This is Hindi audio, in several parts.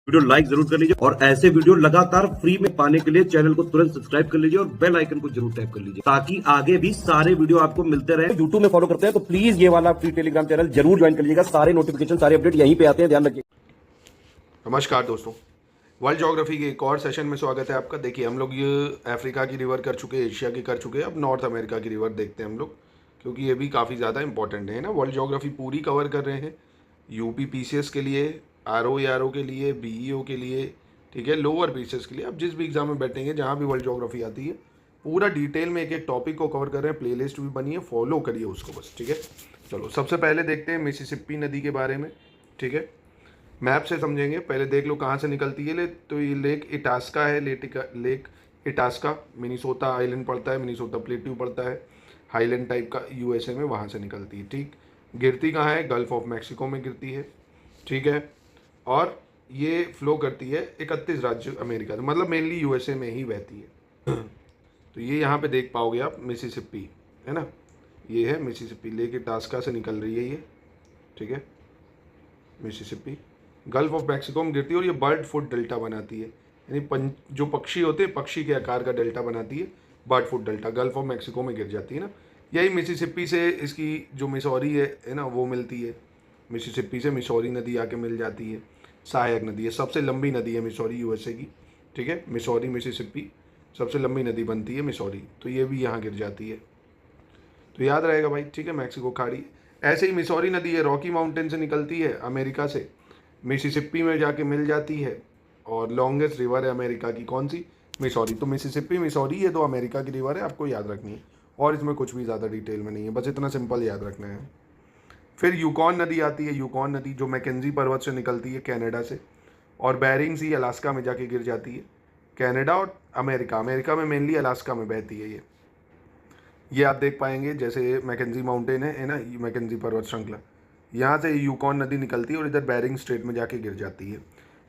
वीडियो लाइक जरूर कर लीजिए और ऐसे वीडियो लगातार फ्री में पाने के लिए चैनल को तुरंत सब्सक्राइब कर लीजिए और बेल आइकन को जरूर टैप कर लीजिए ताकि आगे भी सारे वीडियो आपको मिलते रहे। यूट्यूब में फॉलो करते हैं तो प्लीज ये वाला फ्री टेलीग्राम चैनल जरूर ज्वाइन कर लीजिएगा। सारे नोटिफिकेशन सारे अपडेट यहीं पे आते हैं, ध्यान रखिए। नमस्कार दोस्तों, वर्ल्ड ज्योग्राफी के एक और सेशन में स्वागत है आपका। देखिए, हम लोग ये अफ्रीका की रिवर कर चुके हैं, एशिया की कर चुके हैं, अब नॉर्थ अमेरिका की रिवर देखते हैं हम लोग, क्योंकि ये भी काफ़ी ज़्यादा इंपॉर्टेंट है ना। वर्ल्ड ज्योग्राफी पूरी कवर कर रहे हैं, यूपी पीसीएस के लिए, आरओ के लिए, बीईओ के लिए, ठीक है, लोअर पीसीएस के लिए। अब जिस भी एग्जाम में बैठेंगे, जहाँ भी वर्ल्ड ज्योग्राफी आती है, पूरा डिटेल में एक एक टॉपिक को कवर कर रहे हैं। प्लेलिस्ट भी बनी है, फॉलो करिए उसको बस, ठीक है। चलो सबसे पहले देखते हैं मिसिसिपी नदी के बारे में, ठीक है। मैप से समझेंगे, पहले देख लो कहाँ से निकलती है। तो ये लेक इटास्का है, लेक इटास्का मिनीसोटा आइलैंड पड़ता है, मिनीसोटा प्लेट्यू पड़ता है, हाईलैंड टाइप का यूएसए में, वहाँ से निकलती है, ठीक। गिरती कहाँ है? गल्फ ऑफ मैक्सिको में गिरती है, ठीक है। और ये फ्लो करती है 31 राज्य अमेरिका में, मतलब मेनली यूएसए में ही बहती है। तो ये यहाँ पे देख पाओगे आप, मिसिसिपी है ना, ये है मिसिसिपी, लेक इटास्का से निकल रही है ये, ठीक है, मिसिसिपी। गल्फ ऑफ मैक्सिको में गिरती है और ये बर्ड फूड डेल्टा बनाती है, यानी जो पक्षी होते हैं, पक्षी के आकार का डेल्टा बनाती है, bird food delta gulf of Mexico में गिर जाती है ना। यही मिसिसिपी से इसकी जो मिसौरी है ना, वो मिलती है। मिसिसिपी से मिसौरी नदी आके मिल जाती है, सहायक नदी है, सबसे लंबी नदी है मिसौरी यूएसए की, ठीक है। मिसौरी मिसिसिपी सबसे लंबी नदी बनती है मिसौरी, तो ये भी यहाँ गिर जाती है, तो याद रहेगा भाई, ठीक है। मैक्सिको खाड़ी। ऐसे ही मिसौरी नदी है, रॉकी माउंटेन से निकलती है अमेरिका से, मिसिसिपी में जाके मिल जाती है, और लॉन्गेस्ट रिवर है अमेरिका की, कौन सी? मिसौरी। तो मिसिसिपी मिसौरी ये दो अमेरिका की रिवर है, आपको याद रखनी है, और इसमें कुछ भी ज़्यादा डिटेल में नहीं है, बस इतना सिंपल याद रखना है। फिर यूकॉन नदी आती है, यूकॉन नदी जो मैकेंजी पर्वत से निकलती है कनाडा से, और बेरिंग सी अलास्का में जाके गिर जाती है। कनाडा और अमेरिका, अमेरिका में मेनली अलास्का में बहती है ये आप देख पाएंगे। जैसे मैकेंजी माउंटेन है ना, मैकेंजी पर्वत श्रृंखला, यहाँ से यूकॉन नदी निकलती है और इधर बेरिंग स्ट्रेट में जाके गिर जाती है।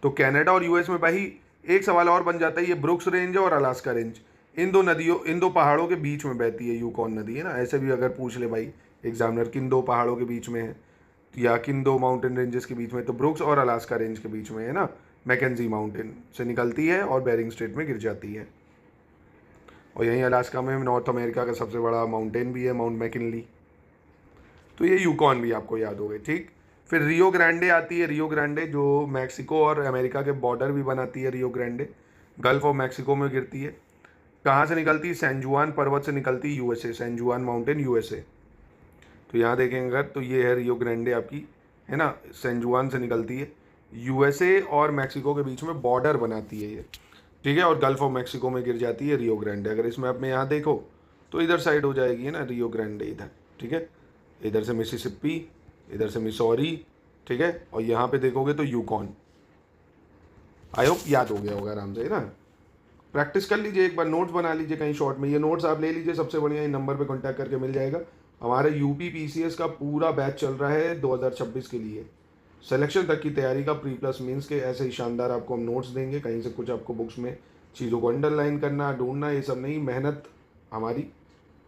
तो कनाडा और यूएस में भाई एक सवाल और बन जाता है, ये ब्रुक्स रेंज और अलास्का रेंज, इन दो नदियों, इन दो पहाड़ों के बीच में बहती है यूकॉन नदी, है ना। ऐसे भी अगर पूछ ले भाई एग्जामिनर, किन दो पहाड़ों के बीच में है, या किन दो माउंटेन रेंजेस के बीच में, तो ब्रुक्स और अलास्का रेंज के बीच में है ना, मैकेंजी माउंटेन से निकलती है और बेरिंग स्ट्रेट में गिर जाती है। और यहीं अलास्का में नॉर्थ अमेरिका का सबसे बड़ा माउंटेन भी है, माउंट मैकिनली। तो ये यूकॉन भी आपको याद हो गए, ठीक। फिर रियो ग्रांडे आती है, रियो ग्रांडे जो मैक्सिको और अमेरिका के बॉर्डर भी बनाती है। Rio Grande gulf of Mexico में गिरती है। कहाँ से निकलती है? सैन जुआन पर्वत से निकलती है, यूएसए, सैन जुआन माउंटेन यूएसए। तो यहाँ देखेंगे अगर, तो ये है रियो ग्रांडे आपकी, है ना, सैन जुआन से निकलती है, यूएसए और मैक्सिको के बीच में बॉर्डर बनाती है ये, ठीक है। और गल्फ ऑफ मैक्सिको में गिर जाती है रियो ग्रांडे। अगर इस मैप में यहाँ देखो तो इधर साइड हो जाएगी, है ना, रियो ग्रांडे इधर, ठीक है। इधर से मिसिसिपी, इधर से मिसौरी, ठीक है। और यहाँ पे देखोगे तो यूकॉन। आई होप याद हो गया होगा आराम से, है ना। प्रैक्टिस कर लीजिए, एक बार नोट्स बना लीजिए कहीं शॉर्ट में, ये नोट्स आप ले लीजिए, सबसे बढ़िया इन नंबर पे कांटेक्ट करके मिल जाएगा। हमारे यूपी पीसीएस का पूरा बैच चल रहा है 2026 के लिए, सिलेक्शन तक की तैयारी का, प्री प्लस मीन्स के, ऐसे ही शानदार आपको हम नोट्स देंगे। कहीं से कुछ आपको बुक्स में चीज़ों को अंडरलाइन करना, ढूंढना, ये सब नहीं, मेहनत हमारी,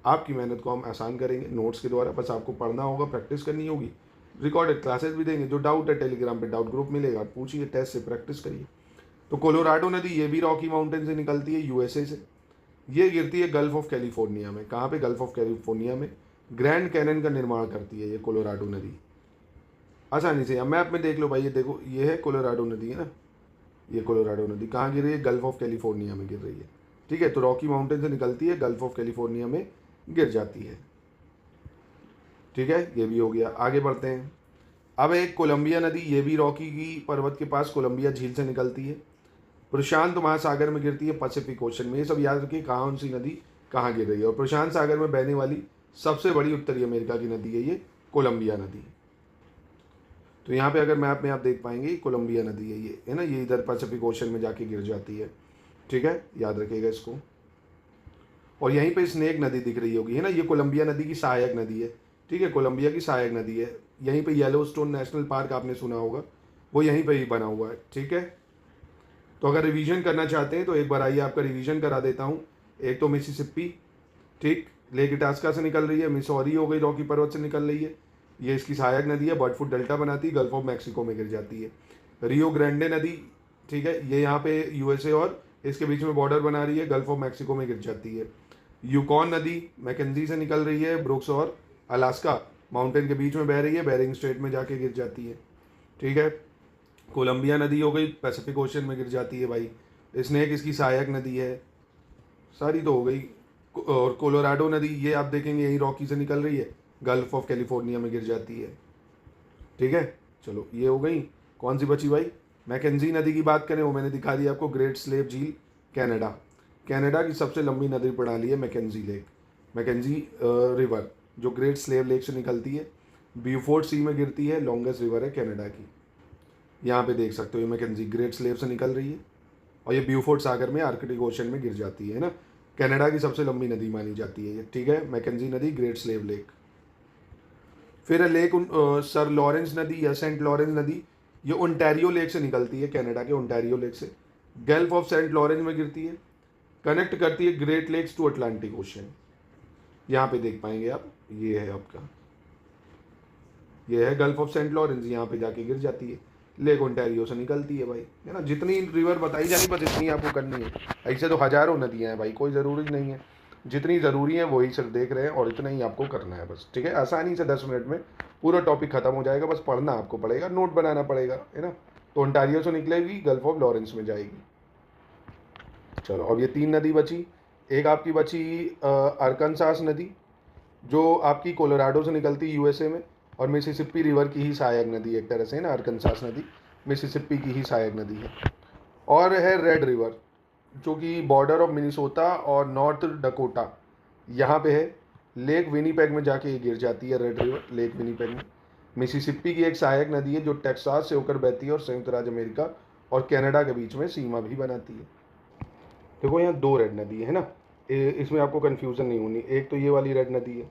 आपकी मेहनत को हम आसान करेंगे नोट्स के द्वारा। बस आपको पढ़ना होगा, प्रैक्टिस करनी होगी, रिकॉर्डेड क्लासेस भी देंगे। जो डाउट है टेलीग्राम पे डाउट ग्रुप मिलेगा, पूछिए, टेस्ट से प्रैक्टिस करिए। तो कोलोराडो नदी ये भी रॉकी माउंटेन से निकलती है, यूएसए से। ये गिरती है गल्फ ऑफ कैलिफोर्निया में। कहाँ पे? गल्फ ऑफ कैलिफोर्निया में। ग्रैंड कैनन का निर्माण करती है ये कोलोराडो नदी, आसानी से। मैप में देख लो भाई, ये देखो, ये है कोलोराडो नदी, है ना, ये कोलोराडो नदी कहाँ गिर रही है? गल्फ ऑफ कैलिफोर्निया में गिर रही है, ठीक है। तो रॉकी माउंटेन से निकलती है, गल्फ ऑफ कैलिफोर्निया में गिर जाती है, ठीक है। ये भी हो गया, आगे बढ़ते हैं। अब एक कोलंबिया नदी, ये भी रॉकी की पर्वत के पास कोलंबिया झील से निकलती है, प्रशांत महासागर में गिरती है, पैसिफिक ओशन में। ये सब याद रखिए कौन सी नदी कहाँ गिर रही है। और प्रशांत सागर में बहने वाली सबसे बड़ी उत्तरी अमेरिका की नदी है ये कोलंबिया नदी। तो यहाँ पे अगर मैप में आप देख पाएंगे, कोलंबिया नदी है ये, है ना, ये इधर पैसिफिक ओशन में जाके गिर जाती है, ठीक है, याद रखिएगा इसको। और यहीं पे स्नेक नदी दिख रही होगी, है ना, ये कोलंबिया नदी की सहायक नदी है, ठीक है, कोलंबिया की सहायक नदी है। यहीं पे येलोस्टोन नेशनल पार्क आपने सुना होगा, वो यहीं पे ही बना हुआ है, ठीक है। तो अगर रिवीजन करना चाहते हैं तो एक बार आइए आपका रिवीजन करा देता हूँ। एक तो मिसिसिपी, ठीक, लेक इटास्का से निकल रही है, मिसौरी हो गई, रॉकी पर्वत से निकल रही है, ये इसकी सहायक नदी है, बर्ड फूड डेल्टा बनाती है, गल्फ ऑफ मैक्सिको में गिर जाती है। रियो ग्रांडे नदी ठीक है, ये यहाँ पे यूएसए और इसके बीच में बॉर्डर बना रही है, गल्फ ऑफ मैक्सिको में गिर जाती है। यूकॉन नदी मैकेंजी से निकल रही है, ब्रुक्स और अलास्का माउंटेन के बीच में बह रही है, बेरिंग स्ट्रेट में जाके गिर जाती है। ठीक है, कोलंबिया नदी हो गई, पैसिफिक ओशन में गिर जाती है भाई। स्नेक इसकी सहायक नदी है, सारी तो हो गई। और कोलोराडो नदी, ये आप देखेंगे यही रॉकी से निकल रही है, गल्फ ऑफ कैलिफोर्निया में गिर जाती है। ठीक है, चलो ये हो गई। कौन सी बची भाई? मैकेंजी नदी की बात करें, वो मैंने दिखा दी आपको, ग्रेट स्लेव झील कनाडा। कनाडा की सबसे लंबी नदी प्रणाली है मैकेंजी लेक, मैकेंजी रिवर, जो ग्रेट स्लेव लेक से निकलती है, ब्यूफोर्ट सी में गिरती है, लॉन्गेस्ट रिवर है कनाडा की। यहाँ पे देख सकते हो ये मैकेंजी ग्रेट स्लेव से निकल रही है और ये ब्यूफोर्ट सागर में आर्कटिक ओशन में गिर जाती है ना। कनाडा की सबसे लंबी नदी मानी जाती है ये। ठीक है, मैकेंजी नदी, ग्रेट स्लेव लेक। फिर है लेक सर लॉरेंस नदी या सेंट लॉरेंस नदी, ये ओंटारियो लेक से निकलती है, कनाडा के ओंटारियो लेक से, गल्फ ऑफ सेंट लॉरेंस में गिरती है, कनेक्ट करती है Great Lakes to Atlantic Ocean. यहाँ पे देख पाएंगे आप, ये है आपका, ये है गल्फ ऑफ सेंट लॉरेंस, यहाँ पे जाके गिर जाती है, लेक ओंटारियो से निकलती है भाई, है ना। जितनी रिवर बताई जाएगी बस इतनी आपको करनी है, ऐसे तो हजारों नदियाँ हैं भाई, कोई ज़रूरी नहीं है, जितनी ज़रूरी है वही सिर्फ देख रहे हैं और इतना ही आपको करना है बस। ठीक है, आसानी से 10 मिनट में पूरा टॉपिक खत्म हो जाएगा, बस पढ़ना आपको पड़ेगा, नोट बनाना पड़ेगा, है ना। तो ओंटारियो से निकलेगी, गल्फ ऑफ लॉरेंस में जाएगी। चलो, अब ये 3 नदी बची। एक आपकी बची अरकनसास नदी, जो आपकी कोलोराडो से निकलती है यूएसए में, और मिसिसिपी रिवर की ही सहायक नदी एक तरह से, है ना। अरकनसास नदी मिसिसिपी की ही सहायक नदी है। और है रेड रिवर, जो कि बॉर्डर ऑफ मिनिसोटा और नॉर्थ डकोटा यहाँ पे है, लेक विनीपेग में जाके ये गिर जाती है, रेड रिवर लेक विनीपेग में। मिसिसिपी की एक सहायक नदी है जो टेक्सास से होकर बहती है और संयुक्त राज्य अमेरिका और कनाडा के बीच में सीमा भी बनाती है। देखो यहाँ 2 रेड नदी है ना, इसमें आपको कन्फ्यूज़न नहीं होनी। एक तो ये वाली रेड नदी है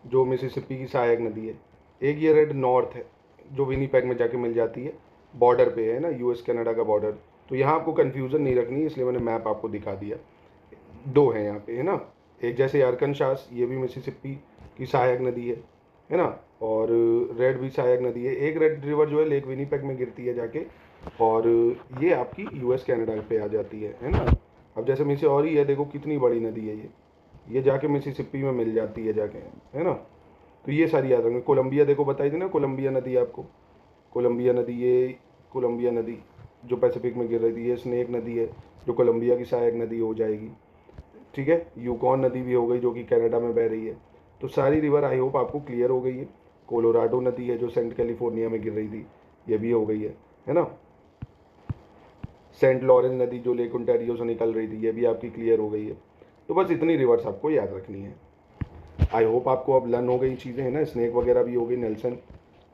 जो मिसिसिपी की सहायक नदी है, एक ये रेड नॉर्थ है जो विनीपेग में जाके मिल जाती है, बॉर्डर पे है ना, यूएस कनाडा का बॉर्डर। तो यहाँ आपको कन्फ्यूज़न नहीं रखनी, इसलिए मैंने मैप आपको दिखा दिया। 2 हैं यहाँ पे, है ना। एक जैसे अरकनसास, ये भी मिसिसिपी की सहायक नदी है ना, और रेड भी सहायक नदी है। एक रेड रिवर जो है लेक विनीपेग में गिरती है जाके, और ये आपकी यूएस कनाडा पे आ जाती है ना। अब जैसे मिसिसिपी है, देखो कितनी बड़ी नदी है ये जाके मिसिसिपी में मिल जाती है जाके, है ना। तो ये सारी याद रखेंगे। कोलंबिया देखो बताई थी ना, कोलंबिया नदी आपको, कोलंबिया नदी, ये कोलंबिया नदी जो पैसिफिक में गिर रही थी, ये स्नेक नदी है जो कोलंबिया की सहायक नदी हो जाएगी। ठीक है, यूकॉन नदी भी हो गई जो कि कनाडा में बह रही है। तो सारी रिवर आई होप आपको क्लियर हो गई है। कोलोराडो नदी है जो सेंट कैलिफोर्निया में गिर रही थी, ये भी हो गई है ना। सेंट लॉरेंस नदी जो लेक ओंटारियो से निकल रही थी, ये भी आपकी क्लियर हो गई है। तो बस इतनी रिवर्स आपको याद रखनी है। आई होप आपको अब लर्न हो गई चीज़ें, है ना। स्नेक वगैरह भी हो गई, नेल्सन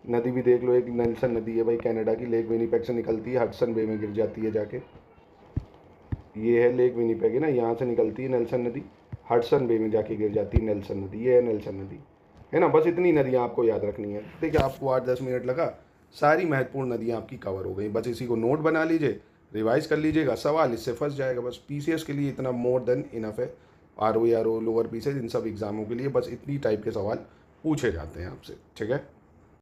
नदी भी देख लो, एक नेल्सन नदी है भाई कनाडा की, लेक विनीपेग से निकलती है, हडसन बे में गिर जाती है जाके। ये है लेक विनीपेग, है ना, यहाँ से निकलती है नेल्सन नदी, हडसन बे में जाके गिर जाती है नेल्सन नदी, ये है नेल्सन नदी, है ना। बस इतनी नदियाँ आपको याद रखनी है। देखिए आपको 8-10 मिनट लगा, सारी महत्वपूर्ण नदियाँ आपकी कवर हो गई। बस इसी को नोट बना लीजिए, रिवाइज कर लीजिएगा, सवाल इससे फंस जाएगा। बस पीसीएस के लिए इतना मोर देन इनफ है। आरओ लोअर पीसीएस इन सब एग्जामों के लिए बस इतनी टाइप के सवाल पूछे जाते हैं आपसे। ठीक है।